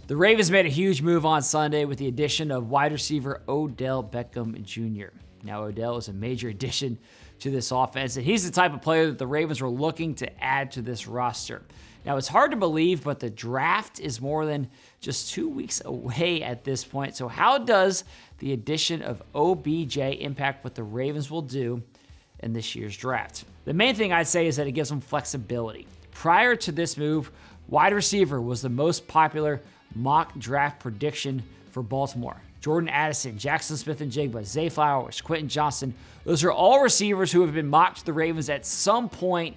The Ravens made a huge move on Sunday with the addition of wide receiver Odell Beckham Jr. Now, Odell is a major addition to this offense, and he's the type of player that the Ravens were looking to add to this roster. Now, it's hard to believe, but the draft is more than just 2 weeks away at this point. So how does the addition of OBJ impact what the Ravens will do in this year's draft? The main thing I'd say is that it gives them flexibility. Prior to this move, wide receiver was the most popular mock draft prediction for Baltimore. Jordan Addison, Jackson Smith-Njigba, Zay Flowers, Quentin Johnston, those are all receivers who have been mocked to the Ravens at some point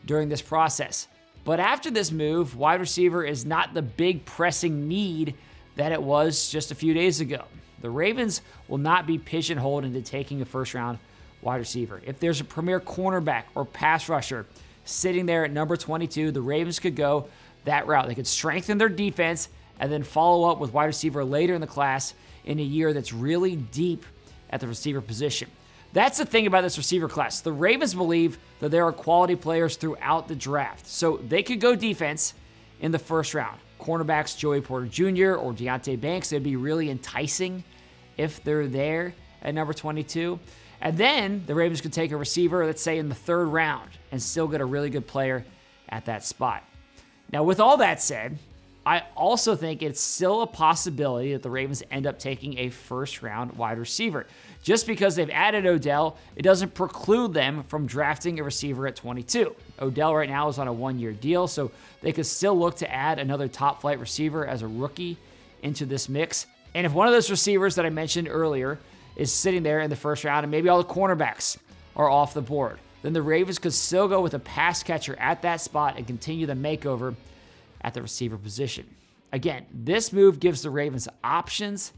during this process. But after this move, wide receiver is not the big pressing need that it was just a few days ago. The Ravens will not be pigeonholed into taking a first-round wide receiver. If there's a premier cornerback or pass rusher sitting there at number 22, the Ravens could go that route. They could strengthen their defense and then follow up with wide receiver later in the class in a year that's really deep at the receiver position. That's the thing about this receiver class. The Ravens believe that there are quality players throughout the draft, so they could go defense in the first round. Cornerbacks Joey Porter Jr. or Deonte Banks, they'd be really enticing if they're there at number 22. And then the Ravens could take a receiver, let's say in the third round, and still get a really good player at that spot. Now, with all that said, I also think it's still a possibility that the Ravens end up taking a first-round wide receiver. Just because they've added Odell, it doesn't preclude them from drafting a receiver at 22. Odell right now is on a one-year deal, so they could still look to add another top-flight receiver as a rookie into this mix. And if one of those receivers that I mentioned earlier is sitting there in the first round and maybe all the cornerbacks are off the board, then the Ravens could still go with a pass catcher at that spot and continue the makeover at the receiver position. Again, this move gives the Ravens options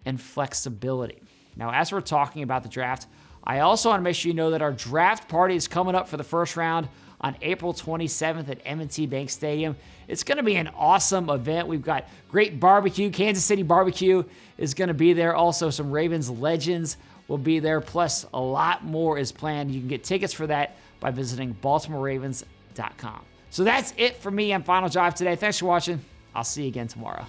and flexibility. Now, as we're talking about the draft, I also want to make sure you know that our draft party is coming up for the first round on April 27th at M&T Bank Stadium. It's going to be an awesome event. We've got great barbecue. Kansas City barbecue is going to be there. Also, some Ravens legends will be there, plus a lot more is planned. You can get tickets for that by visiting BaltimoreRavens.com. So that's it for me on Final Drive today. Thanks for watching. I'll see you again tomorrow.